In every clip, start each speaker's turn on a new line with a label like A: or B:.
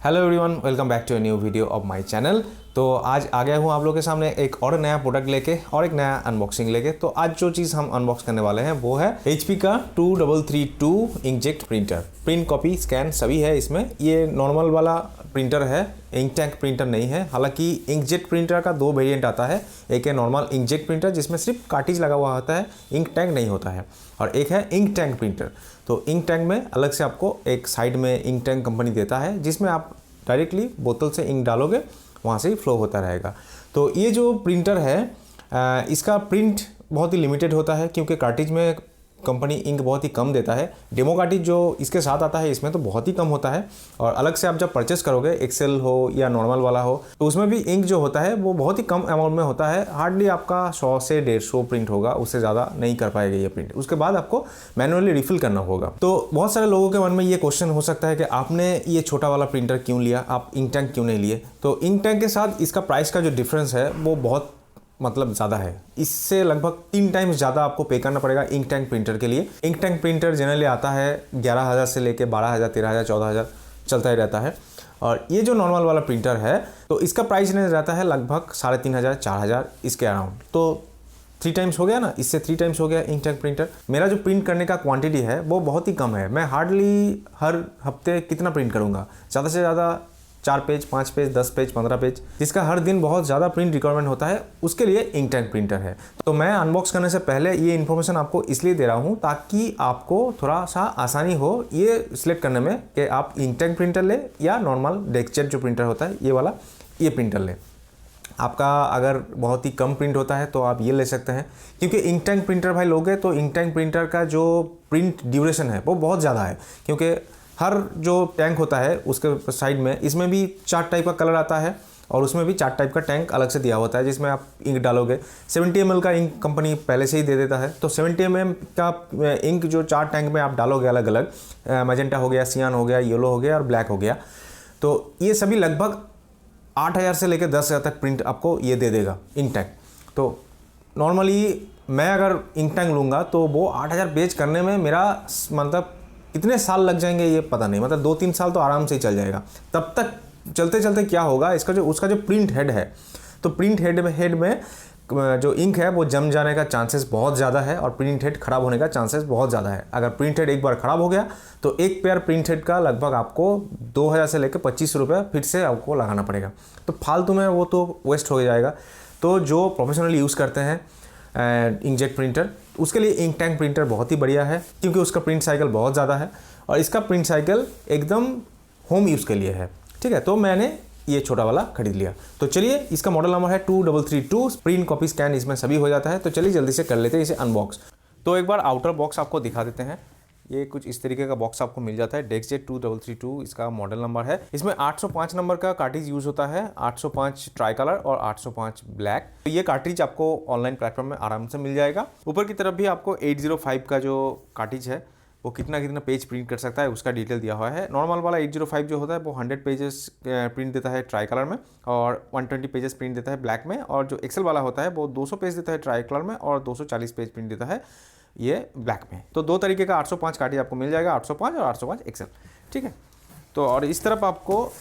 A: Hello everyone, welcome back to a new video of my channel. तो आज आ गया हूँ आप लोगों के सामने एक और नया प्रोडक्ट लेके और एक नया अनबॉक्सिंग लेके। तो आज जो चीज़ हम अनबॉक्स करने वाले हैं वो है HP का 2332 inkjet printer. Print copy scan सभी है इसमें। ये नॉर्मल वाला प्रिंटर है, इंक टैंक प्रिंटर नहीं है। हालांकि इंकजेट प्रिंटर का दो वेरिएंट आता है, एक है नॉर्मल इंकजेट प्रिंटर जिसमें सिर्फ कार्टिज लगा हुआ होता है, इंक टैंक नहीं होता है, और एक है इंक टैंक प्रिंटर। तो इंक टैंक में अलग से आपको एक साइड में इंक टैंक कंपनी देता है जिसमें आप डायरेक्टली बोतल से इंक डालोगे, वहाँ से ही फ्लो होता रहेगा। तो ये जो प्रिंटर है इसका प्रिंट बहुत ही लिमिटेड होता है क्योंकि कार्टिज में कंपनी इंक बहुत ही कम देता है। डेमो कार्टिज जो इसके साथ आता है इसमें तो बहुत ही कम होता है, और अलग से आप जब परचेस करोगे एक्सेल हो या नॉर्मल वाला हो तो उसमें भी इंक जो होता है वो बहुत ही कम अमाउंट में होता है। हार्डली आपका 100 से 150 प्रिंट होगा, उससे ज़्यादा नहीं कर पाएगा ये प्रिंट। उसके बाद आपको मैनुअली रिफिल करना होगा। तो बहुत सारे लोगों के मन में ये क्वेश्चन हो सकता है कि आपने ये छोटा वाला प्रिंटर क्यों लिया, आप इंक टैंक क्यों नहीं लिए। तो इंक टैंक के साथ इसका प्राइस का जो डिफरेंस है वो बहुत ज़्यादा है। इससे लगभग 3 टाइम्स ज़्यादा आपको पे करना पड़ेगा इंक टैंक प्रिंटर के लिए। इंक टैंक प्रिंटर जनरली आता है 11,000 से लेके 12,000, 13,000, 14,000 चलता ही रहता है। और ये जो नॉर्मल वाला प्रिंटर है तो इसका प्राइस नहीं रहता है लगभग 3,500, 4,000 इसके अराउंड। तो 3 टाइम्स हो गया ना, इससे 3 टाइम्स हो गया इंक टैंक प्रिंटर। मेरा जो प्रिंट करने का क्वांटिटी है वो बहुत ही कम है। मैं हार्डली हर हफ्ते कितना प्रिंट करूँगा, ज़्यादा से ज़्यादा 4 पेज, 5 पेज, 10 पेज, 15 पेज, जिसका हर दिन बहुत ज़्यादा प्रिंट रिक्वायरमेंट होता है, उसके लिए इंक टैंक प्रिंटर है। तो मैं अनबॉक्स करने से पहले ये इन्फॉर्मेशन आपको इसलिए दे रहा हूँ ताकि आपको थोड़ा सा आसानी हो ये सिलेक्ट करने में कि आप इंक टैंक प्रिंटर ले या नॉर्मल डेस्कजेट जो प्रिंटर होता है ये वाला, ये प्रिंटर ले। आपका अगर बहुत ही कम प्रिंट होता है तो आप ये ले सकते हैं, क्योंकि इंक टैंक प्रिंटर भाई लोगे तो इंक टैंक प्रिंटर का जो प्रिंट ड्यूरेशन है वो बहुत ज़्यादा है। क्योंकि हर जो टैंक होता है उसके साइड में इसमें भी 4 टाइप का कलर आता है, और उसमें भी 4 टाइप का टैंक अलग से दिया होता है जिसमें आप इंक डालोगे। 70 ml का इंक कंपनी पहले से ही दे देता है। तो 70 ml का इंक जो 4 टैंक में आप डालोगे अलग अलग, मैजेंटा हो गया, सियान हो गया, येलो हो गया और ब्लैक हो गया, तो ये सभी लगभग 8,000 से लेकर 10,000 तक प्रिंट आपको ये दे देगा इंक टैंक। तो नॉर्मली मैं अगर इंक टैंक लूँगा तो वो 8,000 पेज करने में मेरा मतलब कितने साल लग जाएंगे ये पता नहीं, मतलब 2-3 साल तो आराम से ही चल जाएगा। तब तक चलते चलते क्या होगा, उसका जो प्रिंट हेड है, तो प्रिंट हेड में जो इंक है वो जम जाने का चांसेस बहुत ज़्यादा है, और प्रिंट हेड ख़राब होने का चांसेस बहुत ज़्यादा है। अगर प्रिंट हेड एक बार ख़राब हो गया तो एक पेयर प्रिंट हेड का लगभग आपको 2,000 से लेकर 2,500 रुपये फिर से आपको लगाना पड़ेगा। तो फालतू में वो तो वेस्ट हो जाएगा। तो जो प्रोफेशनल यूज़ करते हैं इंकजेट प्रिंटर, उसके लिए इंक टैंक प्रिंटर बहुत ही बढ़िया है, क्योंकि उसका प्रिंट साइकिल बहुत ज़्यादा है और इसका प्रिंट साइकिल एकदम होम यूज़ के लिए है। ठीक है, तो मैंने ये छोटा वाला खरीद लिया। तो चलिए, इसका मॉडल नंबर है 2332। प्रिंट कॉपी स्कैन इसमें सभी हो जाता है। तो चलिए जल्दी से कर लेते हैं इसे अनबॉक्स। तो एक बार आउटर बॉक्स आपको दिखा देते हैं। ये कुछ इस तरीके का बॉक्स आपको मिल जाता है। डेस्कजेट 2332 इसका मॉडल नंबर है। इसमें 805 नंबर का कार्ट्रिज यूज़ होता है, 805 ट्राई कलर और 805 ब्लैक। तो ये कार्ट्रिज आपको ऑनलाइन प्लेटफॉर्म में आराम से मिल जाएगा। ऊपर की तरफ भी आपको 805 का जो कार्ट्रिज है वो कितना कितना पेज प्रिंट कर सकता है उसका डिटेल दिया हुआ है। नॉर्मल वाला 805 जो होता है वो 100 पेजेस प्रिंट देता है ट्राई कलर में, और 120 पेजेस प्रिंट देता है ब्लैक में। और जो एक्सेल वाला होता है वो 200 पेज देता है ट्राई कलर में और 240 पेज प्रिंट देता है ये ब्लैक में। तो 2 तरीके का 805 कार्ट्रिज आपको मिल जाएगा, 805 और 805 एक्सेल। ठीक है, तो और इस तरफ आपको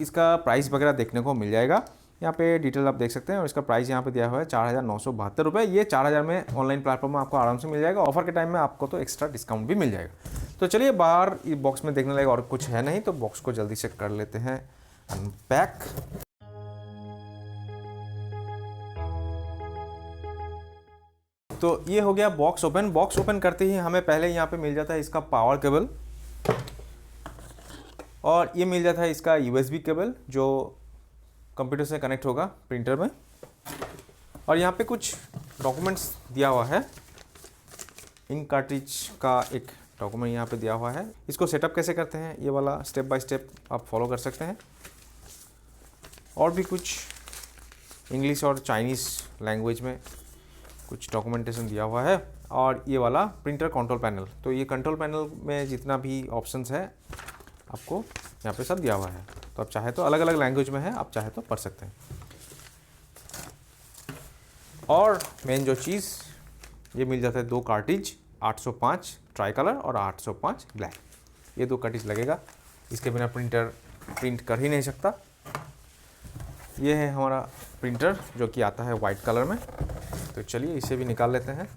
A: इसका प्राइस वगैरह देखने को मिल जाएगा। यहाँ पे डिटेल आप देख सकते हैं, और इसका प्राइस यहाँ पे दिया हुआ है 4,972 रुपये। ये 4,000 में ऑनलाइन प्लेटफॉर्म में आपको आराम से मिल जाएगा। ऑफर के टाइम में आपको तो एक्स्ट्रा डिस्काउंट भी मिल जाएगा। तो चलिए, बाहर ये बॉक्स में देखने लगे और कुछ है नहीं, तो बॉक्स को जल्दी से कर लेते हैं अनपैक। तो ये हो गया बॉक्स ओपन। बॉक्स ओपन करते ही हमें पहले यहाँ पे मिल जाता है इसका पावर केबल, और ये मिल जाता है इसका USB केबल जो कंप्यूटर से कनेक्ट होगा प्रिंटर में। और यहाँ पे कुछ डॉक्यूमेंट्स दिया हुआ है। इंक कार्ट्रिज का एक डॉक्यूमेंट यहाँ पे दिया हुआ है। इसको सेटअप कैसे करते हैं ये वाला स्टेप बाय स्टेप आप फॉलो कर सकते हैं। और भी कुछ इंग्लिश और चाइनीज़ लैंग्वेज में कुछ डॉक्यूमेंटेशन दिया हुआ है। और ये वाला प्रिंटर कंट्रोल पैनल, तो ये कंट्रोल पैनल में जितना भी ऑप्शंस है आपको यहाँ पे सब दिया हुआ है। तो आप चाहे तो अलग अलग लैंग्वेज में है, आप चाहे तो पढ़ सकते हैं। और मेन जो चीज़ ये मिल जाता है 2 कार्ट्रिज, 805 ट्राई कलर और 805 ब्लैक। ये 2 कार्ट्रिज लगेगा, इसके बिना प्रिंटर प्रिंट कर ही नहीं सकता। ये है हमारा प्रिंटर जो कि आता है वाइट कलर में। तो चलिए इसे भी निकाल लेते हैं।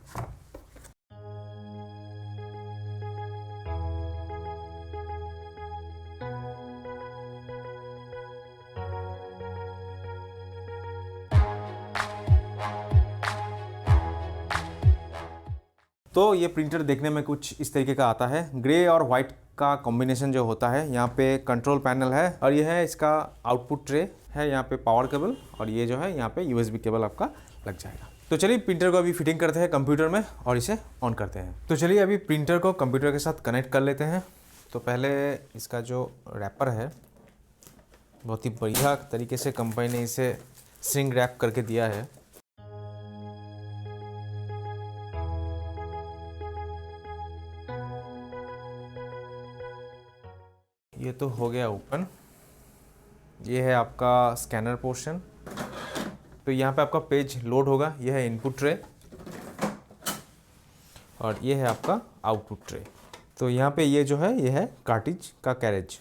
A: तो ये प्रिंटर देखने में कुछ इस तरीके का आता है। ग्रे और वाइट का कॉम्बिनेशन जो होता है, यहाँ पे कंट्रोल पैनल है और ये है इसका आउटपुट ट्रे है, यहाँ पे पावर केबल, और ये जो है यहाँ पे यूएसबी केबल आपका लग जाएगा। तो चलिए प्रिंटर को अभी फिटिंग करते हैं कंप्यूटर में और इसे ऑन करते हैं। तो चलिए अभी प्रिंटर को कंप्यूटर के साथ कनेक्ट कर लेते हैं। तो पहले इसका जो रैपर है, बहुत ही बढ़िया तरीके से कंपनी ने इसे श्रिंक रैप करके दिया है। ये तो हो गया ओपन। ये है आपका स्कैनर पोर्शन। तो यहाँ पे आपका पेज लोड होगा। ये है इनपुट ट्रे और ये है आपका आउटपुट ट्रे। तो यहाँ पे ये जो है ये है कार्टिज का कैरेज।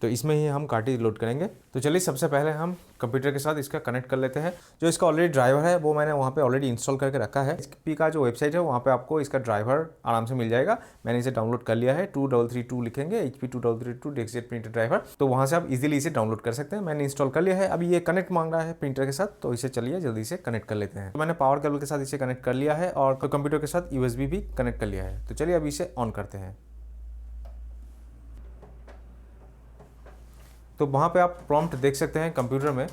A: तो इसमें ही हम कार्टिज लोड करेंगे। तो चलिए सबसे पहले हम कंप्यूटर के साथ इसका कनेक्ट कर लेते हैं। जो इसका ऑलरेडी ड्राइवर है वो मैंने वहाँ पे ऑलरेडी इंस्टॉल करके रखा है। HP का जो वेबसाइट है वहाँ पे आपको इसका ड्राइवर आराम से मिल जाएगा। मैंने इसे डाउनलोड कर लिया है। 2332 लिखेंगे, HP 2332 डेस्कजेट प्रिंटर ड्राइवर। तो वहाँ से आप इजीली इसे डाउनलोड कर सकते हैं। मैंने इंस्टॉल कर लिया है। अभी ये कनेक्ट मांग रहा है प्रिंटर के साथ, तो इसे चलिए जल्दी से कनेक्ट कर लेते हैं। तो मैंने पावर केबल के साथ इसे कनेक्ट कर लिया है और कंप्यूटर के साथ USB भी कनेक्ट कर लिया है। तो चलिए अभी इसे ऑन करते हैं। तो वहाँ पे आप प्रॉम्प्ट देख सकते हैं कंप्यूटर में।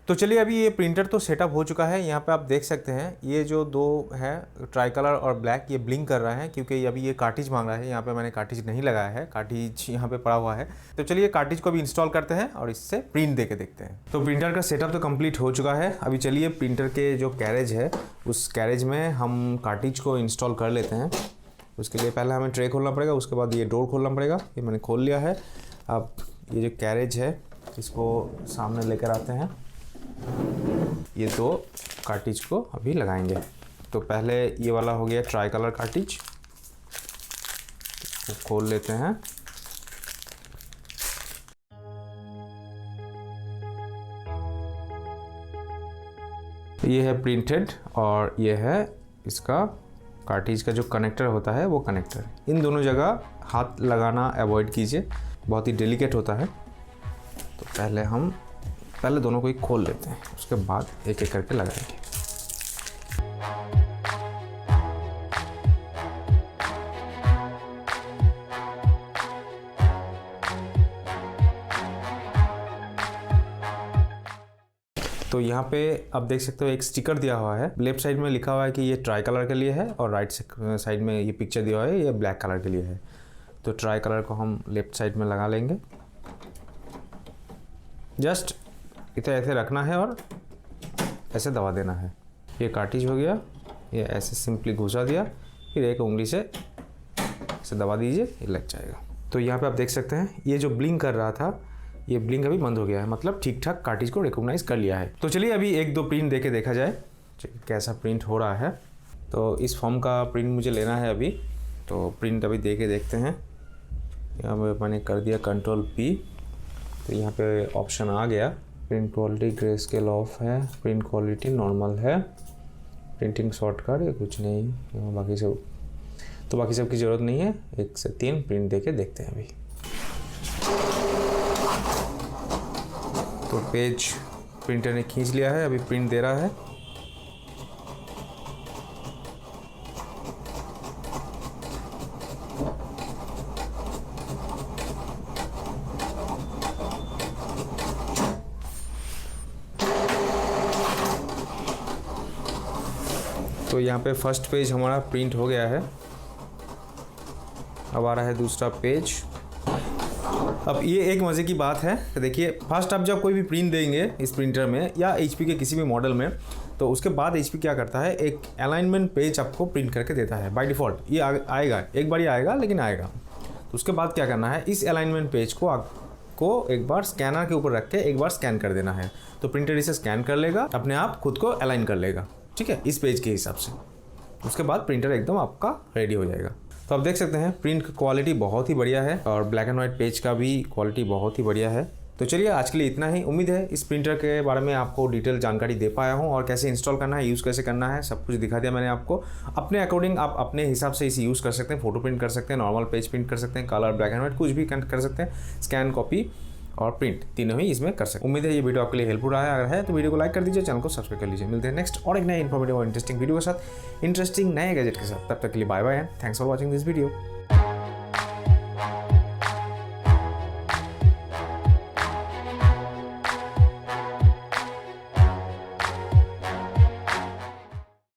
A: तो चलिए अभी ये प्रिंटर तो सेटअप हो चुका है। यहाँ पे आप देख सकते हैं ये जो दो है ट्राई कलर और ब्लैक, ये ब्लिंक कर रहा है क्योंकि अभी ये कार्टिज मांग रहा है। यहाँ पे मैंने कार्टिज नहीं लगाया है, कार्टिज यहाँ पे पड़ा हुआ है। तो चलिए कार्टिज को भी इंस्टॉल करते हैं और इससे प्रिंट दे के देखते हैं। तो प्रिंटर का सेटअप तो कंप्लीट हो चुका है। अभी चलिए प्रिंटर के जो कैरेज है उस कैरेज में हम कार्टिज को इंस्टॉल कर लेते हैं। उसके लिए पहले हमें ट्रे खोलना पड़ेगा, उसके बाद ये डोर खोलना पड़ेगा। ये मैंने खोल लिया है। अब ये जो कैरेज है इसको सामने लेकर आते हैं। ये दो कार्टिज को अभी लगाएंगे। तो पहले ये वाला हो गया ट्राई कलर कार्टिज, इसको खोल लेते हैं। ये है प्रिंटेड और ये है इसका कार्टिज का जो कनेक्टर होता है वो कनेक्टर। इन दोनों जगह हाथ लगाना अवॉइड कीजिए, बहुत ही डेलिकेट होता है। तो पहले दोनों को ही खोल लेते हैं, उसके बाद एक एक करके लगाएंगे। तो यहाँ पे आप देख सकते हो एक स्टिकर दिया हुआ है। लेफ्ट साइड में लिखा हुआ है कि ये ट्राई कलर के लिए है और राइट साइड में ये पिक्चर दिया हुआ है, ये ब्लैक कलर के लिए है। तो ट्राई कलर को हम लेफ्ट साइड में लगा लेंगे। जस्ट इसे ऐसे रखना है और ऐसे दबा देना है। ये कार्टिज हो गया, ये ऐसे सिंपली घुसा दिया, फिर एक उंगली से ऐसे दबा दीजिए, ये लग जाएगा। तो यहाँ पे आप देख सकते हैं ये जो ब्लिंक कर रहा था ये ब्लिंक अभी बंद हो गया है, मतलब ठीक ठाक कार्टिज को रिकॉग्नाइज कर लिया है। तो चलिए अभी एक दो प्रिंट देके देखा जाए कैसा प्रिंट हो रहा है। तो इस फॉर्म का प्रिंट मुझे लेना है अभी, तो प्रिंट अभी दे के देखते हैं। यहाँ पे मैंने कर दिया Ctrl+P। तो यहाँ पे ऑप्शन आ गया, print quality grey scale of है, प्रिंट क्वालिटी नॉर्मल है, प्रिंटिंग शॉर्टकट ये कुछ नहीं, यहाँ बाकी सब की ज़रूरत नहीं है। 1 से 3 प्रिंट देके देखते हैं अभी। तो पेज प्रिंटर ने खींच लिया है, अभी प्रिंट दे रहा है। तो यहाँ पे फर्स्ट पेज हमारा प्रिंट हो गया है। अब आ रहा है दूसरा पेज। अब ये एक मज़े की बात है, देखिए फर्स्ट आप जब कोई भी प्रिंट देंगे इस प्रिंटर में या HP के किसी भी मॉडल में, तो उसके बाद HP क्या करता है, एक अलाइनमेंट पेज आपको प्रिंट करके देता है बाय डिफ़ॉल्ट। ये आएगा, एक बार ही आएगा लेकिन आएगा। तो उसके बाद क्या करना है, इस अलाइनमेंट पेज को आपको एक बार स्कैनर के ऊपर रख के एक बार स्कैन कर देना है। तो प्रिंटर इसे स्कैन कर लेगा, अपने आप खुद को अलाइन कर लेगा, ठीक है, इस पेज के हिसाब से। उसके बाद प्रिंटर एकदम आपका रेडी हो जाएगा। तो आप देख सकते हैं प्रिंट की क्वालिटी बहुत ही बढ़िया है और ब्लैक एंड व्हाइट पेज का भी क्वालिटी बहुत ही बढ़िया है। तो चलिए आज के लिए इतना ही। उम्मीद है इस प्रिंटर के बारे में आपको डिटेल जानकारी दे पाया हूँ और कैसे इंस्टॉल करना है, यूज़ कैसे करना है, सब कुछ दिखा दिया मैंने आपको। अपने अकॉर्डिंग आप अपने हिसाब से इसे यूज़ कर सकते हैं। फोटो प्रिंट कर सकते हैं, नॉर्मल पेज प्रिंट कर सकते हैं, कलर ब्लैक एंड व्हाइट कुछ भी कर सकते हैं, स्कैन कॉपी और प्रिंट तीनों ही इसमें कर सकते हैं। उम्मीद है ये वीडियो आपके लिए हेल्पफुल रहा है। अगर है तो वीडियो को लाइक कर दीजिए, चैनल को सब्सक्राइब कर लीजिए। मिलते हैं नेक्स्ट और एक नए इन्फॉर्मेटिव और इंटरेस्टिंग वीडियो के साथ, इंटरेस्टिंग नए गैजेट के साथ। तब तक के लिए bye bye and thanks for watching this video.